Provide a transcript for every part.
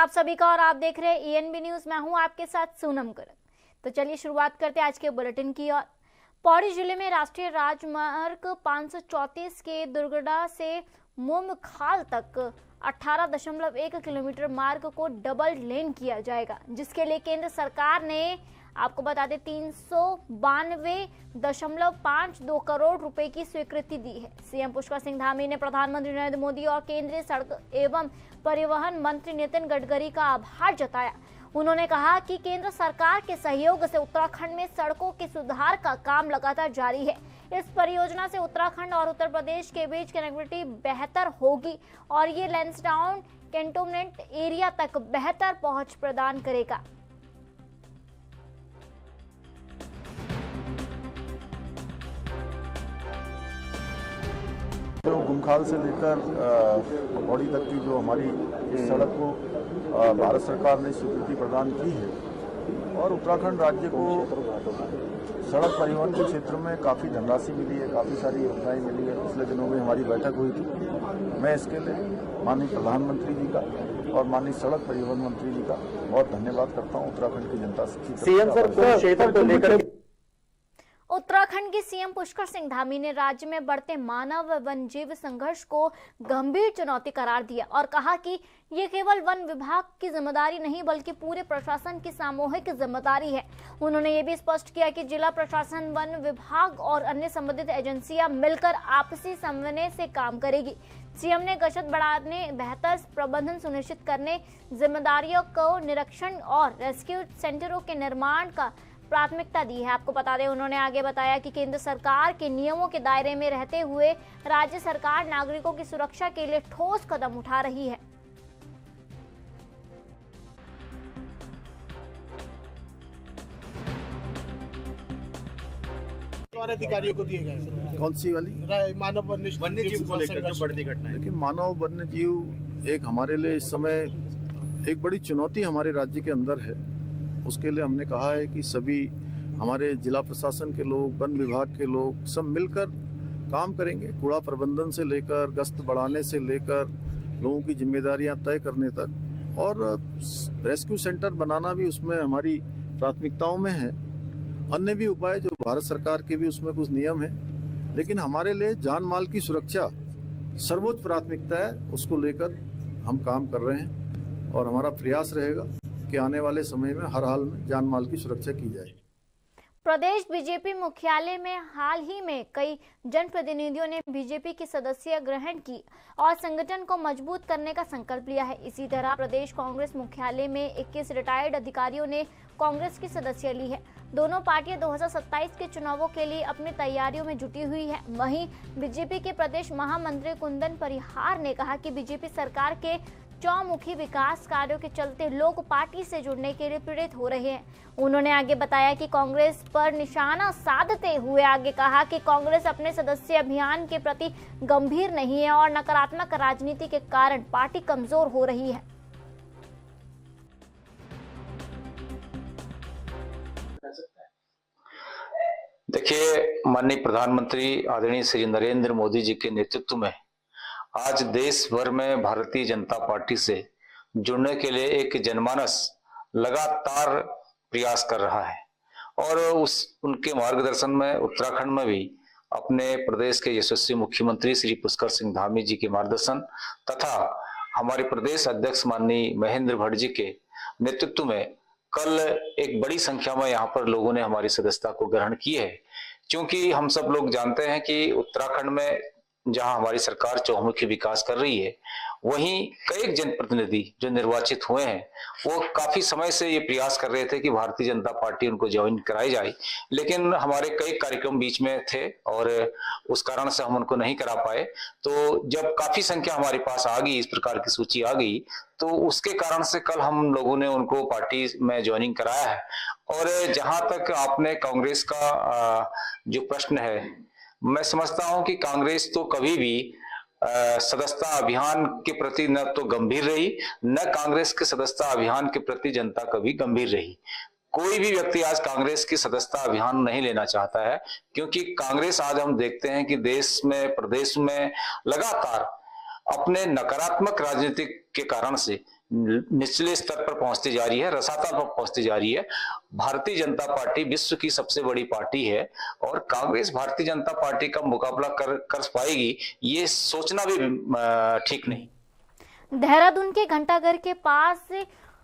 आप सभी का और आप देख रहे हैं ENB न्यूज। मैं हूं आपके साथ सोनम करक। तो चलिए शुरुआत करते हैं आज के बुलेटिन की ओर। पौड़ी जिले में राष्ट्रीय राजमार्ग 534 के दुर्गड़ा से मुमखाल तक 18.1 किलोमीटर मार्ग को डबल लेन किया जाएगा, जिसके लिए केंद्र सरकार ने आपको बता दें 392.52 करोड़ रुपए की स्वीकृति दी है। सीएम पुष्कर सिंह धामी ने प्रधानमंत्री नरेंद्र मोदी और केंद्रीय सड़क एवं परिवहन मंत्री नितिन गडकरी का आभार जताया। उन्होंने कहा कि केंद्र सरकार के सहयोग से उत्तराखंड में सड़कों के सुधार का काम लगातार जारी है। इस परियोजना से उत्तराखंड और उत्तर प्रदेश के बीच कनेक्टिविटी बेहतर होगी और ये लैंसडाउन कैंटोनमेंट एरिया तक बेहतर पहुंच प्रदान करेगा। जो गुमखाल से लेकर पौड़ी तक की जो हमारी इस सड़क को भारत सरकार ने स्वीकृति प्रदान की है और उत्तराखंड राज्य को सड़क परिवहन के क्षेत्र में काफ़ी धनराशि मिली है, काफ़ी सारी योजनाएं मिली है। पिछले दिनों में हमारी बैठक हुई थी। मैं इसके लिए माननीय प्रधानमंत्री जी का और माननीय सड़क परिवहन मंत्री जी का बहुत धन्यवाद करता हूँ। उत्तराखंड की जनता से सीएम सर क्षेत्र को लेकर उत्तराखंड के सीएम पुष्कर सिंह धामी ने राज्य में बढ़ते मानव वन्यजीव संघर्ष को गंभीर चुनौती करार दिया और कहा कि ये केवल वन विभाग की जिम्मेदारी नहीं बल्कि पूरे प्रशासन की सामूहिक जिम्मेदारी है। उन्होंने ये भी स्पष्ट किया कि जिला प्रशासन, वन विभाग और अन्य संबंधित एजेंसियां मिलकर आपसी समन्वय से काम करेगी। सीएम ने गश्त बढ़ाने, बेहतर प्रबंधन सुनिश्चित करने, जिम्मेदारियों को निरीक्षण और रेस्क्यू सेंटरों के निर्माण का प्राथमिकता दी है। आपको बता दें, उन्होंने आगे बताया कि केंद्र सरकार के नियमों के दायरे में रहते हुए राज्य सरकार नागरिकों की सुरक्षा के लिए ठोस कदम उठा रही है। अधिकारियों को दिए गए कौन सी वाली मानव वन्यजीव को लेकर जो बढ़ती घटना है। देखिए, मानव वन्यजीव एक हमारे लिए इस समय एक बड़ी चुनौती हमारे राज्य के अंदर है। उसके लिए हमने कहा है कि सभी हमारे जिला प्रशासन के लोग, वन विभाग के लोग सब मिलकर काम करेंगे। कूड़ा प्रबंधन से लेकर गश्त बढ़ाने से लेकर लोगों की जिम्मेदारियां तय करने तक, और रेस्क्यू सेंटर बनाना भी उसमें हमारी प्राथमिकताओं में है। अन्य भी उपाय जो भारत सरकार के भी उसमें कुछ नियम है, लेकिन हमारे लिए जान माल की सुरक्षा सर्वोच्च प्राथमिकता है। उसको लेकर हम काम कर रहे हैं और हमारा प्रयास रहेगा कि आने वाले समय में हर हाल में जान माल की सुरक्षा की जाए। प्रदेश बीजेपी मुख्यालय में हाल ही में कई जनप्रतिनिधियों ने बीजेपी की सदस्यता ग्रहण की और संगठन को मजबूत करने का संकल्प लिया है। इसी तरह प्रदेश कांग्रेस मुख्यालय में 21 रिटायर्ड अधिकारियों ने कांग्रेस की सदस्यता ली है। दोनों पार्टियां 2027 के चुनावों के लिए अपनी तैयारियों में जुटी हुई है। वहीं बीजेपी के प्रदेश महामंत्री कुंदन परिहार ने कहा कि बीजेपी सरकार के चौमुखी विकास कार्यों के चलते लोग पार्टी से जुड़ने के लिए प्रेरित हो रहे हैं। उन्होंने आगे बताया कि कांग्रेस पर निशाना साधते हुए आगे कहा कि कांग्रेस अपने सदस्य अभियान के प्रति गंभीर नहीं है और नकारात्मक राजनीति के कारण पार्टी कमजोर हो रही है। देखिए, माननीय प्रधानमंत्री आदरणीय श्री नरेंद्र मोदी जी के नेतृत्व में आज देश भर में भारतीय जनता पार्टी से जुड़ने के लिए एक जनमानस लगातार प्रयास कर रहा है और उनके मार्गदर्शन में उत्तराखंड में भी अपने प्रदेश के यशस्वी मुख्यमंत्री श्री पुष्कर सिंह धामी जी के मार्गदर्शन तथा हमारे प्रदेश अध्यक्ष माननीय महेंद्र भट्ट जी के नेतृत्व में कल एक बड़ी संख्या में यहाँ पर लोगों ने हमारी सदस्यता को ग्रहण की है। क्योंकि हम सब लोग जानते हैं कि उत्तराखंड में जहां हमारी सरकार चौमुखी विकास कर रही है, वहीं कई जनप्रतिनिधि जो निर्वाचित हुए हैं वो काफी समय से ये प्रयास कर रहे थे कि भारतीय जनता पार्टी उनको ज्वाइन कराई जाए, लेकिन हमारे कई कार्यक्रम बीच में थे और उस कारण से हम उनको नहीं करा पाए। तो जब काफी संख्या हमारे पास आ गई, इस प्रकार की सूची आ गई, तो उसके कारण से कल हम लोगों ने उनको पार्टी में ज्वाइनिंग कराया है। और जहां तक आपने कांग्रेस का जो प्रश्न है, मैं समझता हूं कि कांग्रेस तो कभी भी सदस्यता अभियान के प्रति न तो गंभीर रही, न कांग्रेस के सदस्यता अभियान के प्रति जनता कभी गंभीर रही। कोई भी व्यक्ति आज कांग्रेस की सदस्यता अभियान नहीं लेना चाहता है, क्योंकि कांग्रेस आज हम देखते हैं कि देश में, प्रदेश में लगातार अपने नकारात्मक राजनीति के कारण से निचले स्तर पर पहुंचती जा रही है, रसातल पर पहुंचती जा रही है। भारतीय जनता पार्टी विश्व की सबसे बड़ी पार्टी है और कांग्रेस भारतीय जनता पार्टी का मुकाबला कर पाएगी, ये सोचना भी ठीक नहीं। देहरादून के घंटाघर के पास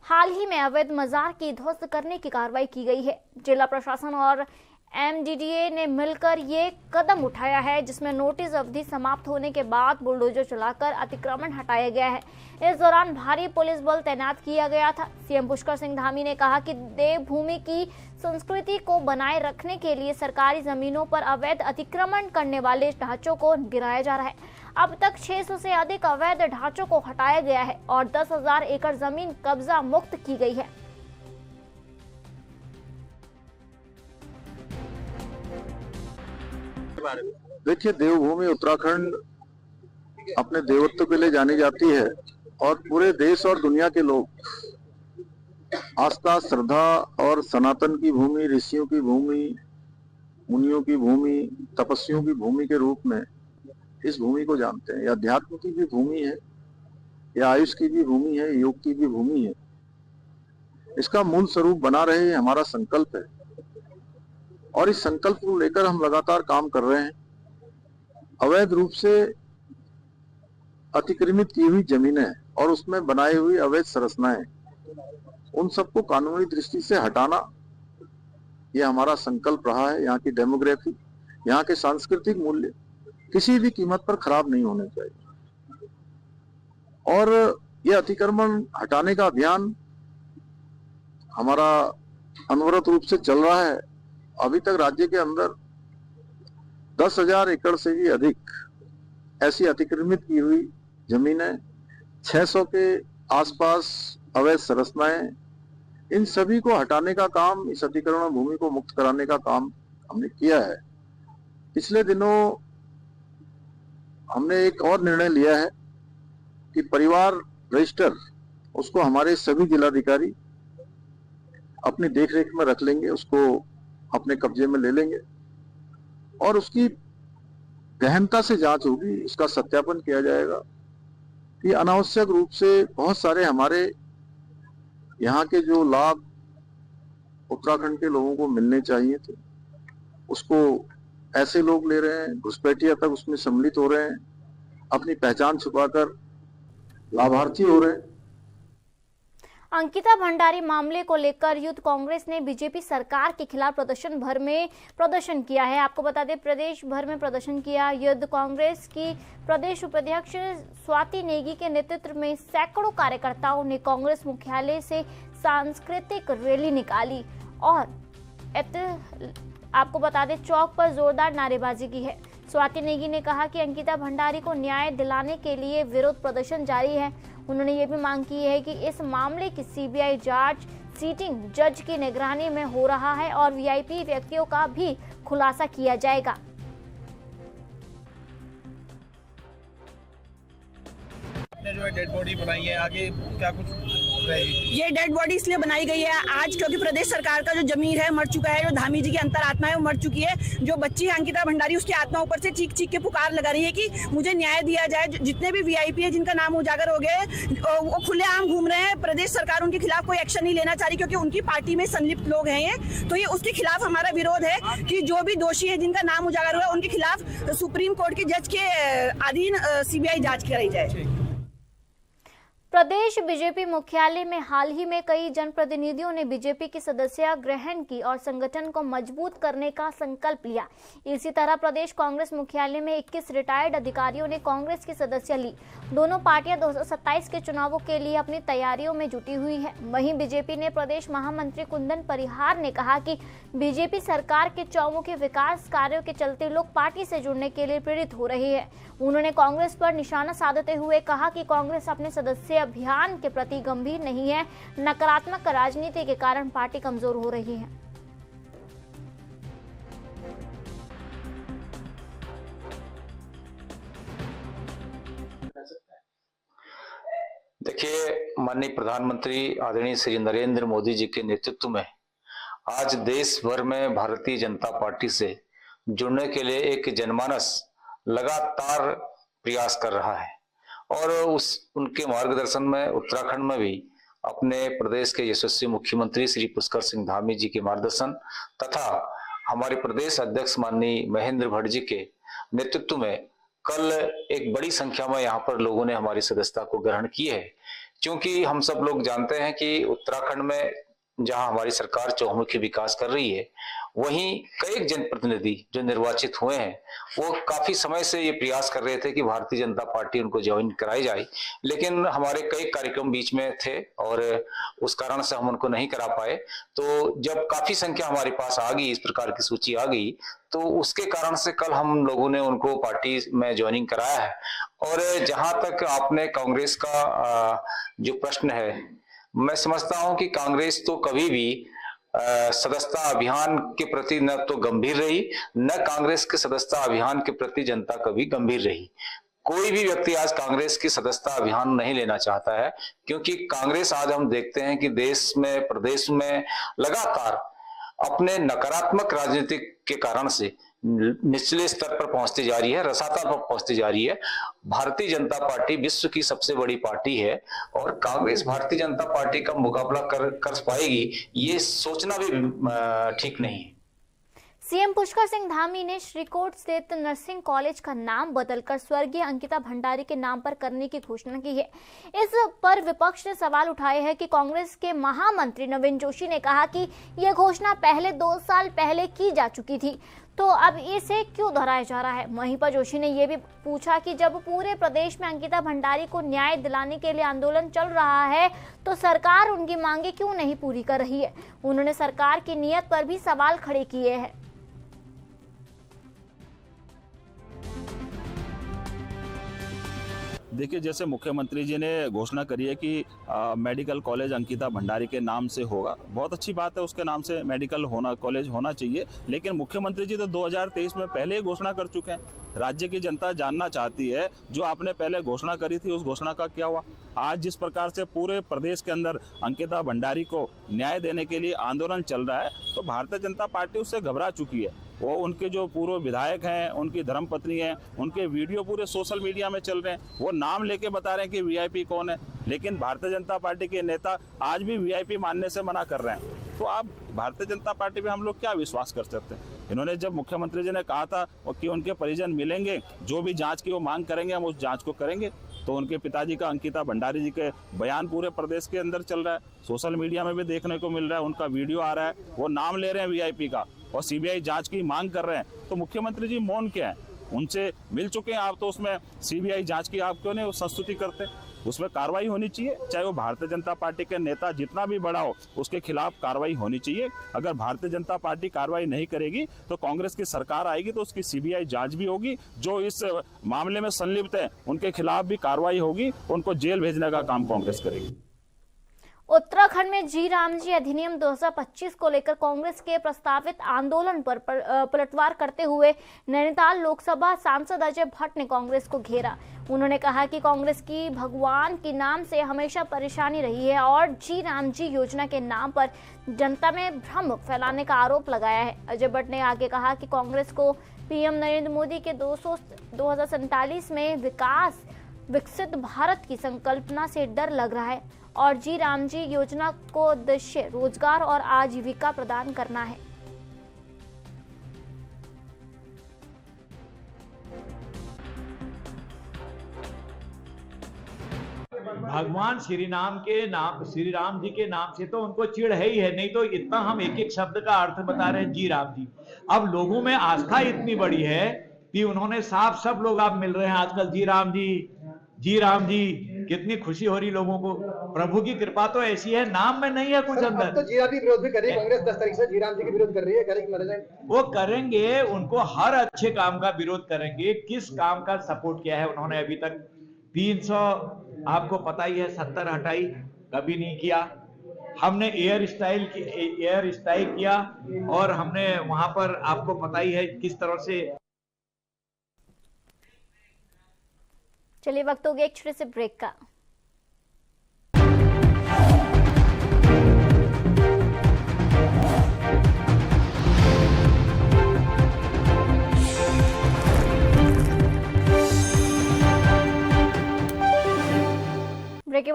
हाल ही में अवैध मजार की ध्वस्त करने की कार्रवाई की गई है। जिला प्रशासन और एमडीडीए ने मिलकर ये कदम उठाया है, जिसमें नोटिस अवधि समाप्त होने के बाद बुलडोजर चलाकर अतिक्रमण हटाया गया है। इस दौरान भारी पुलिस बल तैनात किया गया था। सीएम पुष्कर सिंह धामी ने कहा कि देवभूमि की संस्कृति को बनाए रखने के लिए सरकारी जमीनों पर अवैध अतिक्रमण करने वाले ढांचों को गिराया जा रहा है। अब तक 600 से अधिक अवैध ढांचों को हटाया गया है और 10,000 एकड़ जमीन कब्जा मुक्त की गई है। देखिए, देवभूमि उत्तराखंड अपने देवत्व के लिए जानी जाती है और पूरे देश और दुनिया के लोग आस्था, श्रद्धा और सनातन की भूमि, ऋषियों की भूमि, मुनियों की भूमि, तपस्वियों की भूमि के रूप में इस भूमि को जानते हैं। यह अध्यात्म की भी भूमि है, यह आयुष की भी भूमि है, योग की भी भूमि है। इसका मूल स्वरूप बना रहे, ये हमारा संकल्प है और इस संकल्प को लेकर हम लगातार काम कर रहे हैं। अवैध रूप से अतिक्रमित की हुई जमीनें और उसमें बनाई हुई अवैध संरचनाएं, उन सबको कानूनी दृष्टि से हटाना, यह हमारा संकल्प रहा है। यहाँ की डेमोग्राफी, यहाँ के सांस्कृतिक मूल्य किसी भी कीमत पर खराब नहीं होने चाहिए और यह अतिक्रमण हटाने का अभियान हमारा अनवरत रूप से चल रहा है। अभी तक राज्य के अंदर 10,000 एकड़ से भी अधिक ऐसी अतिक्रमित की हुई जमीनें, 600 के आसपास अवैध संरचनाएं, इन सभी को हटाने का काम, इस अतिक्रमण भूमि को मुक्त कराने का काम हमने किया है। पिछले दिनों हमने एक और निर्णय लिया है कि परिवार रजिस्टर उसको हमारे सभी जिलाधिकारी अपनी देखरेख में रख लेंगे, उसको अपने कब्जे में ले लेंगे और उसकी गहनता से जांच होगी, इसका सत्यापन किया जाएगा कि अनावश्यक रूप से बहुत सारे हमारे यहाँ के जो लाभ उत्तराखंड के लोगों को मिलने चाहिए थे, उसको ऐसे लोग ले रहे हैं, घुसपैठिया तक उसमें सम्मिलित हो रहे हैं, अपनी पहचान छुपाकर लाभार्थी हो रहे हैं। अंकिता भंडारी मामले को लेकर यूथ कांग्रेस ने बीजेपी सरकार के खिलाफ प्रदेश भर में प्रदर्शन किया है। आपको बता दें, प्रदेश भर में प्रदर्शन किया। यूथ कांग्रेस की प्रदेश उपाध्यक्ष स्वाति नेगी के नेतृत्व में सैकड़ों कार्यकर्ताओं ने कांग्रेस मुख्यालय से सांस्कृतिक रैली निकाली और आपको बता दें चौक पर जोरदार नारेबाजी की है। स्वाति नेगी ने कहा कि अंकिता भंडारी को न्याय दिलाने के लिए विरोध प्रदर्शन जारी है। उन्होंने ये भी मांग की है कि इस मामले की सीबीआई जांच सीटिंग जज की निगरानी में हो रहा है और वीआईपी व्यक्तियों का भी खुलासा किया जाएगा। आपने जो है डेड बॉडी बनाई है, आगे क्या कुछ रहेगी? ये डेड बॉडी इसलिए बनाई गई है आज क्योंकि प्रदेश सरकार का जो जमीर है मर चुका है, जो धामी जी की अंतरात्मा है वो मर चुकी है। जो बच्ची है अंकिता भंडारी, उसकी आत्मा ऊपर से चीख चीख के पुकार लगा रही है कि मुझे न्याय दिया जाए। जितने भी वीआईपी है जिनका नाम उजागर हो गए वो खुलेआम घूम रहे हैं। प्रदेश सरकार उनके खिलाफ कोई एक्शन नहीं लेना चाह रही क्योंकि उनकी पार्टी में संलिप्त लोग हैं ये, तो ये उसके खिलाफ हमारा विरोध है कि जो भी दोषी है जिनका नाम उजागर हुआ उनके खिलाफ सुप्रीम कोर्ट के जज के अधीन सीबीआई जांच कराई जाए। प्रदेश बीजेपी मुख्यालय में हाल ही में कई जनप्रतिनिधियों ने बीजेपी की सदस्यता ग्रहण की और संगठन को मजबूत करने का संकल्प लिया। इसी तरह प्रदेश कांग्रेस मुख्यालय में 21 रिटायर्ड अधिकारियों ने कांग्रेस की सदस्यता ली। दोनों पार्टियां 2027 के चुनावों के लिए अपनी तैयारियों में जुटी हुई है। वहीं बीजेपी ने प्रदेश महामंत्री कुंदन परिहार ने कहा कि बीजेपी सरकार के चौमुखी विकास कार्यों के चलते लोग पार्टी से जुड़ने के लिए प्रेरित हो रही है। उन्होंने कांग्रेस पर निशाना साधते हुए कहा कि कांग्रेस अपने सदस्य अभियान के प्रति गंभीर नहीं है, नकारात्मक राजनीति के कारण पार्टी कमजोर हो रही है। देखिए, माननीय प्रधानमंत्री आदरणीय श्री नरेंद्र मोदी जी के नेतृत्व में आज देश भर में भारतीय जनता पार्टी से जुड़ने के लिए एक जनमानस लगातार प्रयास कर रहा है और उनके मार्गदर्शन में उत्तराखंड में भी अपने प्रदेश के यशस्वी मुख्यमंत्री श्री पुष्कर सिंह धामी जी के मार्गदर्शन तथा हमारे प्रदेश अध्यक्ष माननीय महेंद्र भट्ट जी के नेतृत्व में कल एक बड़ी संख्या में यहाँ पर लोगों ने हमारी सदस्यता को ग्रहण की है। क्योंकि हम सब लोग जानते हैं कि उत्तराखंड में जहां हमारी सरकार चहुमुखी विकास कर रही है, वहीं कई जनप्रतिनिधि जो निर्वाचित हुए हैं वो काफी समय से ये प्रयास कर रहे थे कि भारतीय जनता पार्टी उनको ज्वाइन कराई जाए, लेकिन हमारे कई कार्यक्रम बीच में थे और उस कारण से हम उनको नहीं करा पाए। तो जब काफी संख्या हमारे पास आ गई, इस प्रकार की सूची आ गई, तो उसके कारण से कल हम लोगों ने उनको पार्टी में ज्वाइनिंग कराया है। और जहां तक आपने कांग्रेस का जो प्रश्न है, मैं समझता हूं कि कांग्रेस तो कभी भी सदस्यता अभियान के प्रति न तो गंभीर रही, न कांग्रेस के सदस्यता अभियान के प्रति जनता कभी गंभीर रही। कोई भी व्यक्ति आज कांग्रेस की सदस्यता अभियान नहीं लेना चाहता है, क्योंकि कांग्रेस आज हम देखते हैं कि देश में, प्रदेश में लगातार अपने नकारात्मक राजनीति के कारण से निचले स्तर पर पहुंचती जा रही है, रसातल पर पहुंचती जा रही है। भारतीय जनता पार्टी विश्व की सबसे बड़ी पार्टी है और कांग्रेस भारतीय जनता पार्टी का मुकाबला कर पाएगी, ये सोचना भी ठीक नहीं है। सीएम पुष्कर सिंह धामी ने श्रीकोट स्थित नर्सिंग कॉलेज का नाम बदलकर स्वर्गीय अंकिता भंडारी के नाम पर करने की घोषणा की है। इस पर विपक्ष ने सवाल उठाए हैं कि कांग्रेस के महामंत्री नवीन जोशी ने कहा कि यह घोषणा पहले 2 साल पहले की जा चुकी थी, तो अब इसे क्यों दोहराया जा रहा है। वहीं पर जोशी ने यह भी पूछा कि जब पूरे प्रदेश में अंकिता भंडारी को न्याय दिलाने के लिए आंदोलन चल रहा है, तो सरकार उनकी मांगे क्यों नहीं पूरी कर रही है। उन्होंने सरकार की नीयत पर भी सवाल खड़े किए हैं। देखिए, जैसे मुख्यमंत्री जी ने घोषणा करी है कि मेडिकल कॉलेज अंकिता भंडारी के नाम से होगा, बहुत अच्छी बात है, उसके नाम से मेडिकल कॉलेज होना चाहिए। लेकिन मुख्यमंत्री जी तो 2023 में पहले ही घोषणा कर चुके हैं। राज्य की जनता जानना चाहती है जो आपने पहले घोषणा करी थी उस घोषणा का क्या हुआ। आज जिस प्रकार से पूरे प्रदेश के अंदर अंकिता भंडारी को न्याय देने के लिए आंदोलन चल रहा है, तो भारतीय जनता पार्टी उससे घबरा चुकी है। वो उनके जो पूर्व विधायक हैं, उनकी धर्मपत्नी हैं, उनके वीडियो पूरे सोशल मीडिया में चल रहे हैं, वो नाम लेके बता रहे हैं कि वीआईपी कौन है, लेकिन भारतीय जनता पार्टी के नेता आज भी वीआईपी मानने से मना कर रहे हैं। तो आप भारतीय जनता पार्टी पे हम लोग क्या विश्वास कर सकते हैं। इन्होंने जब मुख्यमंत्री जी ने कहा था कि उनके परिजन मिलेंगे, जो भी जांच की वो मांग करेंगे हम उस जांच को करेंगे, तो उनके पिताजी का अंकिता भंडारी जी के बयान पूरे प्रदेश के अंदर चल रहा है, सोशल मीडिया में भी देखने को मिल रहा है, उनका वीडियो आ रहा है, वो नाम ले रहे हैं वीआईपी का और सीबीआई जांच की मांग कर रहे हैं। तो मुख्यमंत्री जी मौन क्या है, उनसे मिल चुके हैं आप, तो उसमें सीबीआई जांच की आप क्यों नहीं संस्तुति करते। उसमें कार्रवाई होनी चाहिए, चाहे वो भारतीय जनता पार्टी के नेता जितना भी बड़ा हो, उसके खिलाफ कार्रवाई होनी चाहिए। अगर भारतीय जनता पार्टी कार्रवाई नहीं करेगी तो कांग्रेस की सरकार आएगी, तो उसकी सीबीआई जांच भी होगी, जो इस मामले में संलिप्त है उनके खिलाफ भी कार्रवाई होगी, उनको जेल भेजने का काम कांग्रेस करेगी। उत्तराखंड में जी राम जी अधिनियम 2025 को लेकर कांग्रेस के प्रस्तावित आंदोलन पर पलटवार करते हुए नैनीताल लोकसभा सांसद अजय भट्ट ने कांग्रेस को घेरा। उन्होंने कहा कि कांग्रेस की भगवान के नाम से हमेशा परेशानी रही है और जी राम जी योजना के नाम पर जनता में भ्रम फैलाने का आरोप लगाया है। अजय भट्ट ने आगे कहा कि कांग्रेस को पीएम नरेंद्र मोदी के 2047 में विकसित भारत की संकल्पना से डर लग रहा है और जी राम जी योजना को उद्देश्य रोजगार और आजीविका प्रदान करना है। भगवान श्री राम जी के नाम से तो उनको चिढ़ है ही है, नहीं तो इतना हम एक एक शब्द का अर्थ बता रहे हैं जी राम जी। अब लोगों में आस्था इतनी बड़ी है कि उन्होंने साफ सब लोग आप मिल रहे हैं आजकल जी राम जी, कितनी खुशी हो रही लोगों को। प्रभु की कृपा तो ऐसी है, नाम में नहीं है कुछ अंदर। अब तो जी राम जी विरोध भी कर रही है कांग्रेस, 10 तारीख से जी राम जी के विरोध कर रही है। वो करेंगे, उनको हर अच्छे काम का विरोध करेंगे। किस काम का सपोर्ट किया है उन्होंने अभी तक? 300 आपको पता ही है 70 हटाई, कभी नहीं किया। हमने एयर स्ट्राइक किया और हमने वहां पर आपको पता ही है किस तरह से। चलिए वक्त हो गया एक छोटे से ब्रेक का।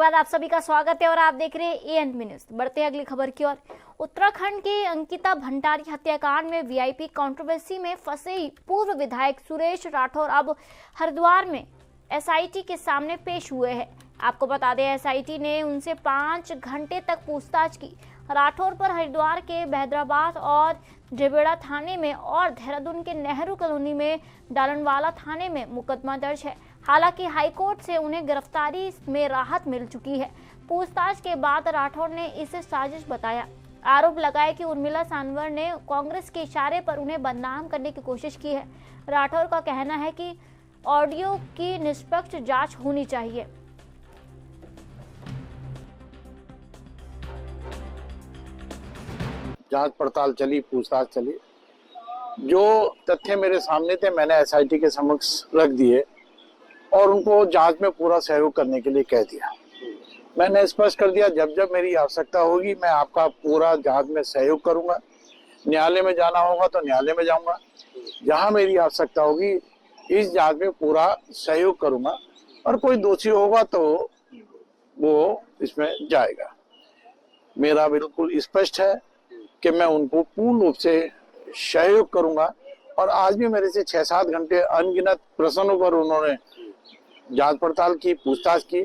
बाद आप सभी का स्वागत है और आप देख रहे हैं एएनपी न्यूज। बढ़ते हैं अगली खबर की ओर। उत्तराखंड के अंकिता भंडारी हत्याकांड में वीआईपी कंट्रोवर्सी में फंसे पूर्व विधायक सुरेश राठौर अब हरिद्वार में एसआईटी के सामने पेश हुए हैं। आपको बता दें, एसआईटी ने उनसे 5 घंटे तक पूछताछ की। राठौर पर हरिद्वार के बहदराबाद और जेबेड़ा थाने में और देहरादून के नेहरू कॉलोनी में डालनवाला थाने में मुकदमा दर्ज है। हालांकि हाईकोर्ट से उन्हें गिरफ्तारी में राहत मिल चुकी है। पूछताछ के बाद राठौर ने इसे साजिश बताया। आरोप लगाया कि उर्मिला सांवर ने कांग्रेस के इशारे पर उन्हें बदनाम करने की कोशिश की है। राठौर का कहना है कि ऑडियो की निष्पक्ष जांच होनी चाहिए। जांच पड़ताल चली, पूछताछ चली। जो तथ्य मेरे सामने थे मैंने एसआईटी के समक्ष रख दिए और उनको जांच में पूरा सहयोग करने के लिए कह दिया। मैंने स्पष्ट कर दिया, जब जब मेरी आवश्यकता होगी मैं आपका पूरा जांच में सहयोग करूंगा। न्यायालय में जाना होगा तो न्यायालय में जाऊंगा। जहां मेरी आवश्यकता होगी इस जांच में पूरा सहयोग करूंगा और कोई दोषी होगा तो वो इसमें जाएगा। मेरा बिल्कुल स्पष्ट है कि मैं उनको पूर्ण रूप से सहयोग करूंगा। और आज भी मेरे से 6-7 घंटे अनगिनत प्रश्नों पर उन्होंने जांच पड़ताल की, पूछताछ की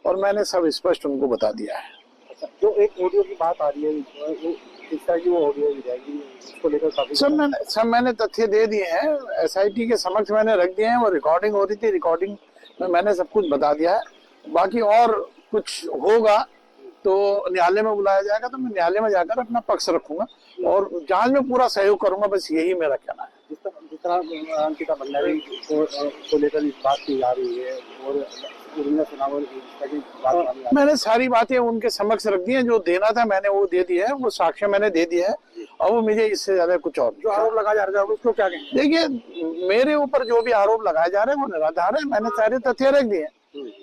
और मैंने सब स्पष्ट उनको बता दिया है। जो एक ऑडियो की बात आ रही है, किस तरह की वो ऑडियो हो जाएगी, उसको लेकर काफी सब मैंने तथ्य दे दिए हैं, एसआईटी के समक्ष मैंने रख दिए हैं। वो रिकॉर्डिंग हो रही थी, रिकॉर्डिंग में मैंने सब कुछ बता दिया है। बाकी और कुछ होगा तो न्यायालय में बुलाया जाएगा तो मैं न्यायालय में जाकर अपना पक्ष रखूंगा और जांच में पूरा सहयोग करूंगा। बस यही मेरा कहना है। जिस तरह अंकिता भंडारी को लेकर इस बात की जा रही है और उर्मिला सांवर की बात, मैंने सारी बातें उनके समक्ष रख दी हैं। जो देना था मैंने वो दे दिया है, वो साक्ष्य मैंने दे दिया है और वो मुझे इससे ज्यादा कुछ और जो आरोप लगाया जा रहा है उसको क्या कहें? देखिए, मेरे ऊपर जो भी आरोप लगाए जा रहे हैं वो निराधार है। मैंने सारे तथ्य रख दिए,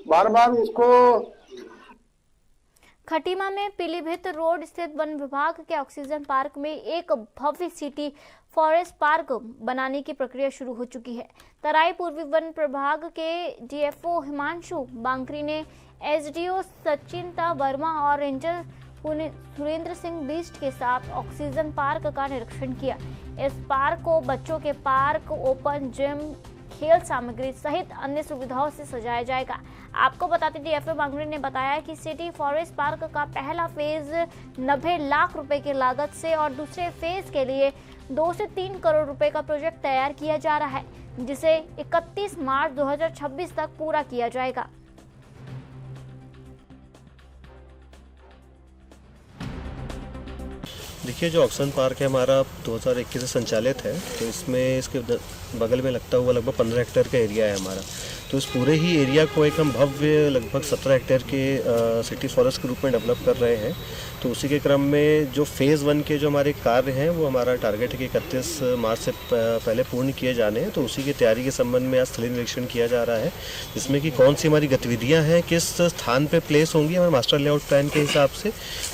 बार बार उसको। खटीमा में पीलीभीत रोड स्थित वन विभाग के ऑक्सीजन पार्क में एक भव्य सिटी फॉरेस्ट पार्क बनाने की प्रक्रिया शुरू हो चुकी है। तराई पूर्वी वन प्रभाग के डीएफओ हिमांशु बांकरी ने एसडीओ सचिंता वर्मा और रेंजर सुरेंद्र सिंह बिष्ट के साथ ऑक्सीजन पार्क का निरीक्षण किया। इस पार्क को बच्चों के पार्क, ओपन जिम, खेल सामग्री सहित अन्य सुविधाओं से सजाया जाएगा। आपको बताते डीएफओ बांगड़ी ने बताया कि सिटी फॉरेस्ट पार्क का पहला फेज 90 लाख रुपए की लागत से और दूसरे फेज के लिए 2 से 3 करोड़ रुपए का प्रोजेक्ट तैयार किया जा रहा है, जिसे 31 मार्च 2026 तक पूरा किया जाएगा। देखिए, जो ऑक्सीजन पार्क है हमारा 2021 से संचालित है, तो इसमें इसके बगल में लगता हुआ लगभग 15 हेक्टेयर का एरिया है हमारा। तो इस पूरे ही एरिया को एक हम भव्य लगभग 17 हेक्टेयर के सिटी फॉरेस्ट के रूप में डेवलप कर रहे हैं। तो उसी के क्रम में जो फेज़ 1 के जो हमारे कार्य हैं वो हमारा टारगेट है कि 31 मार्च से पहले पूर्ण किए जाने हैं। तो उसी की तैयारी के संबंध में आज स्थलीय निरीक्षण किया जा रहा है, जिसमें कि कौन सी हमारी गतिविधियां हैं, किस स्थान पे प्लेस होंगी हमारे मास्टर लेआउट प्लान के हिसाब से,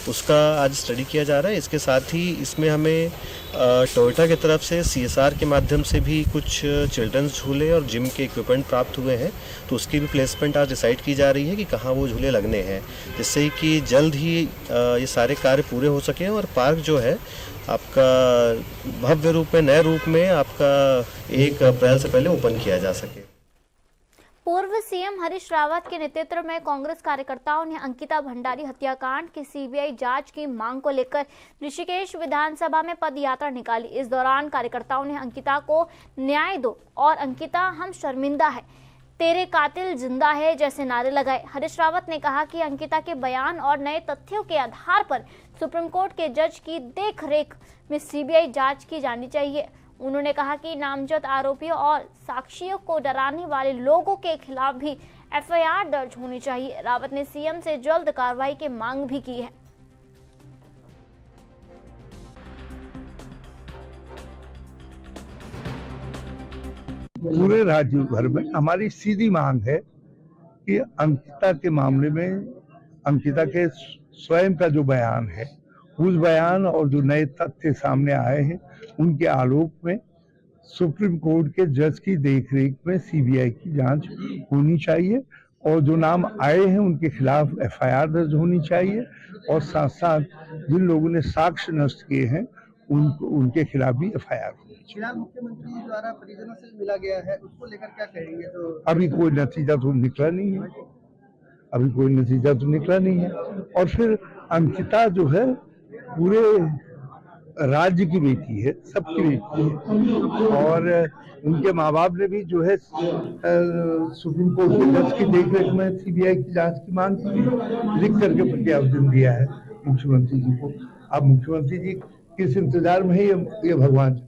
उसका आज स्टडी किया जा रहा है। इसके साथ ही इसमें हमें टोयोटा की तरफ से सीएसआर के माध्यम से भी कुछ चिल्ड्रंस झूले और जिम के इक्विपमेंट प्राप्त हुए हैं। तो उसकी भी प्लेसमेंट आज डिसाइड की जा रही है कि कहाँ वो झूले लगने हैं, जिससे कि जल्द ही ये सारे कार्य पूरे हो सकें और पार्क जो है आपका भव्य रूप में, नए रूप में आपका 1 अप्रैल से पहले ओपन किया जा सके। पूर्व सीएम हरीश रावत के नेतृत्व में कांग्रेस कार्यकर्ताओं ने अंकिता भंडारी हत्याकांड की सीबीआई जांच की मांग को लेकर ऋषिकेश विधानसभा में पदयात्रा निकाली। इस दौरान कार्यकर्ताओं ने अंकिता को न्याय दो और अंकिता हम शर्मिंदा है, तेरे कातिल जिंदा है जैसे नारे लगाए। हरीश रावत ने कहा कि अंकिता के बयान और नए तथ्यों के आधार पर सुप्रीम कोर्ट के जज की देखरेख में सीबीआई जांच की जानी चाहिए। उन्होंने कहा कि नामजद आरोपियों और साक्षियों को डराने वाले लोगों के खिलाफ भी एफआईआर दर्ज होनी चाहिए। रावत ने सीएम से जल्द कार्रवाई की मांग भी की है। पूरे राज्य भर में हमारी सीधी मांग है कि अंकिता के मामले में अंकिता के स्वयं का जो बयान है, उस बयान और जो नए तथ्य सामने आए हैं उनके आलोक में सुप्रीम कोर्ट के जज की देखरेख में सीबीआई की जांच होनी चाहिए और जो नाम आए हैं उनके खिलाफ FIR दर्ज होनी चाहिए, और साथ साथ जिन लोगों ने साक्ष्य नष्ट किए हैं उनके खिलाफ भी FIR होनी चाहिए। फिलहाल मुख्यमंत्री जी द्वारा परिजनों से मिला गया है, उसको लेकर क्या कहेंगे? तो अभी कोई नतीजा तो निकला नहीं है, और फिर अंकिता जो है पूरे राज्य की बेटी है, सबकी बेटी है, और उनके माँ बाप ने भी जो है सुप्रीम कोर्ट के जज की देखरेख में CBI की जांच की मांग की, लिख करके प्रत्यावेदन दिया है मुख्यमंत्री जी को। अब मुख्यमंत्री जी किस इंतजार में है ये भगवान जाने।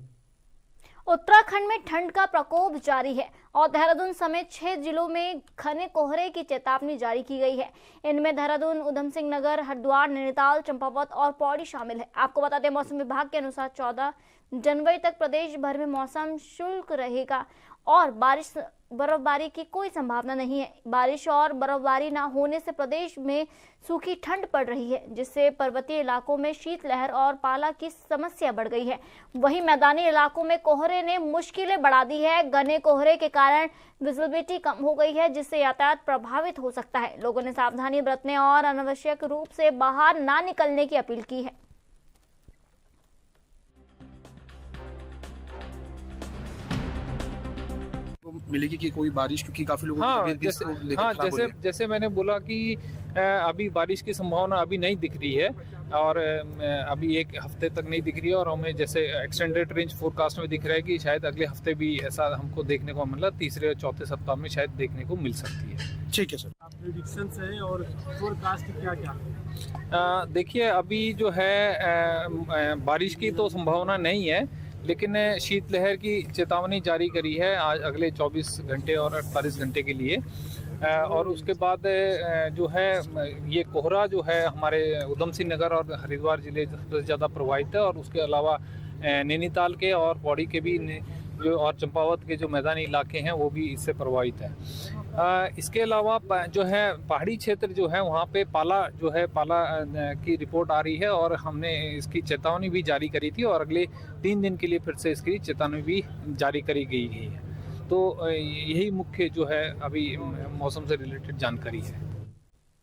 उत्तराखंड में ठंड का प्रकोप जारी है और देहरादून समेत 6 जिलों में घने कोहरे की चेतावनी जारी की गई है। इनमें देहरादून, उधम सिंह नगर, हरिद्वार, नैनीताल, चंपावत और पौड़ी शामिल है। आपको बता दें, मौसम विभाग के अनुसार 14 जनवरी तक प्रदेश भर में मौसम शुष्क रहेगा और बर्फबारी की कोई संभावना नहीं है। बारिश और बर्फबारी न होने से प्रदेश में सूखी ठंड पड़ रही है, जिससे पर्वतीय इलाकों में शीतलहर और पाला की समस्या बढ़ गई है। वहीं मैदानी इलाकों में कोहरे ने मुश्किलें बढ़ा दी है। घने कोहरे के कारण विजिबिलिटी कम हो गई है, जिससे यातायात प्रभावित हो सकता है। लोगों ने सावधानी बरतने और अनावश्यक रूप से बाहर ना निकलने की अपील की है। मिलेगी कि कोई बारिश, क्योंकि काफी लोगों जैसे मैंने बोला कि अभी बारिश की संभावना अभी नहीं दिख रही है और अभी एक हफ्ते तक नहीं दिख रही है, और हमें जैसे एक्सटेंडेड रेंज फोरकास्ट में दिख रहा है कि शायद अगले हफ्ते भी ऐसा हमको देखने को, मतलब तीसरे और चौथे सप्ताह में शायद देखने को मिल सकती है। ठीक है सर। प्रेडिक्शंस है और फोरकास्ट क्या देखिए, अभी जो है बारिश की तो संभावना नहीं है, लेकिन शीतलहर की चेतावनी जारी करी है आज अगले 24 घंटे और 48 घंटे के लिए। और उसके बाद जो है ये कोहरा जो है हमारे उधम सिंह नगर और हरिद्वार जिले सबसे ज़्यादा प्रभावित है, और उसके अलावा नैनीताल के और पौड़ी के भी जो और चंपावत के जो मैदानी इलाके हैं वो भी इससे प्रभावित है। इसके अलावा जो है पहाड़ी क्षेत्र जो है वहाँ पे पाला की रिपोर्ट आ रही है, और हमने इसकी चेतावनी भी जारी करी थी, और अगले 3 दिन के लिए फिर से इसकी चेतावनी भी जारी करी गई है। तो यही मुख्य जो है अभी मौसम से रिलेटेड जानकारी है।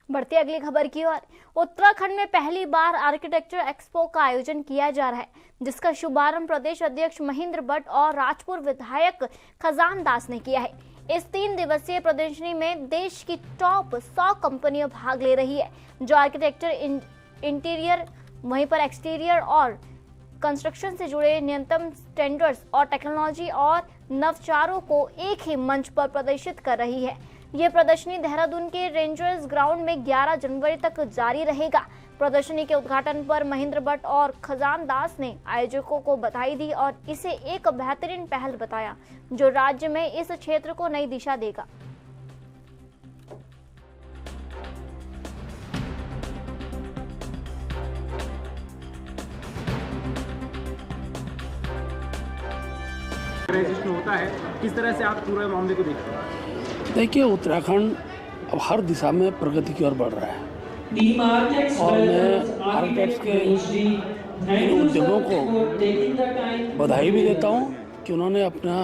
बढ़ते अगली खबर की ओर। उत्तराखंड में पहली बार आर्किटेक्चर एक्सपो का आयोजन किया जा रहा है, जिसका शुभारंभ प्रदेश अध्यक्ष महेंद्र भट्ट और राजपुर विधायक खजान दास ने किया है। इस 3 दिवसीय प्रदर्शनी में देश की टॉप 100 कंपनियां भाग ले रही है, जो आर्किटेक्चर, इंटीरियर, वहीं पर एक्सटीरियर और कंस्ट्रक्शन से जुड़े न्यूनतम स्टैंडर्ड्स और टेक्नोलॉजी और नवाचारों को एक ही मंच पर प्रदर्शित कर रही है। ये प्रदर्शनी देहरादून के रेंजर्स ग्राउंड में 11 जनवरी तक जारी रहेगा। प्रदर्शनी के उद्घाटन पर महेंद्र भट्ट और खजान दास ने आयोजकों को बधाई दी और इसे एक बेहतरीन पहल बताया, जो राज्य में इस क्षेत्र को नई दिशा देगा। होता है, किस तरह से आप पूरे मामले को देखते हैं? देखिए, उत्तराखंड अब हर दिशा में प्रगति की ओर बढ़ रहा है, और मैं आर्किटेक्ट्स के उद्योगों को बधाई भी देता हूं कि उन्होंने अपना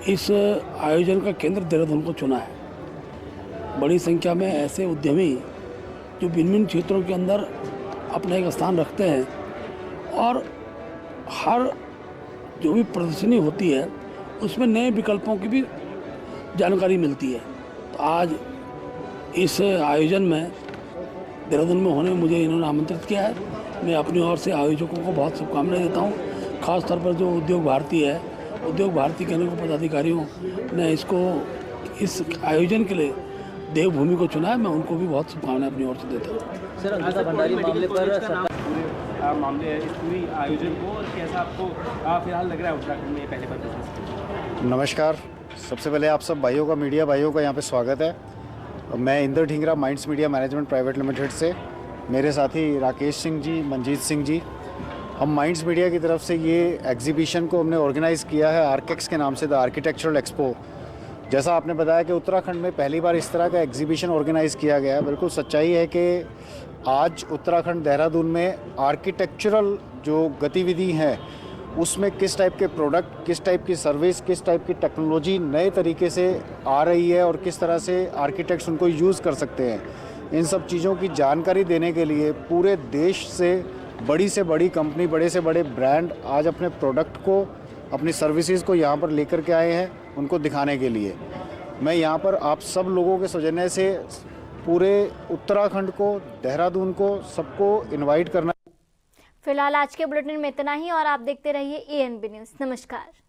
इस आयोजन का केंद्र देहरादून को चुना है। बड़ी संख्या में ऐसे उद्यमी जो भिन्न भिन्न क्षेत्रों के अंदर अपना एक स्थान रखते हैं, और हर जो भी प्रदर्शनी होती है उसमें नए विकल्पों की भी जानकारी मिलती है। तो आज इस आयोजन में देहरादून में होने में मुझे इन्होंने आमंत्रित किया है। मैं अपनी ओर से आयोजकों को बहुत शुभकामनाएं देता हूँ। खास तौर पर जो उद्योग भारती है, उद्योग भारती के अनेक पदाधिकारियों ने इस आयोजन के लिए देवभूमि को चुना है। मैं उनको भी बहुत शुभकामनाएं अपनी ओर से देता हूँ। सर, अंकिता भंडारी मामले पर मामले है इस पूरी आयोजन को, और कैसा आपको फिलहाल लग रहा है उत्तराखंड में पहले बार? नमस्कार, सबसे पहले आप सब भाइयों का, मीडिया भाइयों का यहाँ पे स्वागत है। मैं Inder Dhingra, minds media management private limited से, मेरे साथी राकेश सिंह जी, मंजीत सिंह जी, हम माइंड्स मीडिया की तरफ से ये एग्जीबिशन को हमने ऑर्गेनाइज़ किया है आर्केक्स के नाम से, द आर्किटेक्चरल एक्सपो। जैसा आपने बताया कि उत्तराखंड में पहली बार इस तरह का एग्जीबिशन ऑर्गेनाइज़ किया गया है। बिल्कुल सच्चाई है कि आज उत्तराखंड देहरादून में आर्किटेक्चरल जो गतिविधि हैं उसमें किस टाइप के प्रोडक्ट, किस टाइप की सर्विस, किस टाइप की टेक्नोलॉजी नए तरीके से आ रही है और किस तरह से आर्किटेक्ट्स उनको यूज़ कर सकते हैं, इन सब चीज़ों की जानकारी देने के लिए पूरे देश से बड़ी कंपनी, बड़े से बड़े ब्रांड आज अपने प्रोडक्ट को, अपनी सर्विसेज को यहाँ पर लेकर के आए हैं उनको दिखाने के लिए। मैं यहाँ पर आप सब लोगों के सौजन्य से पूरे उत्तराखंड को, देहरादून को, सबको इनवाइट करना। फिलहाल आज के बुलेटिन में इतना ही और आप देखते रहिए ANB न्यूज़। नमस्कार।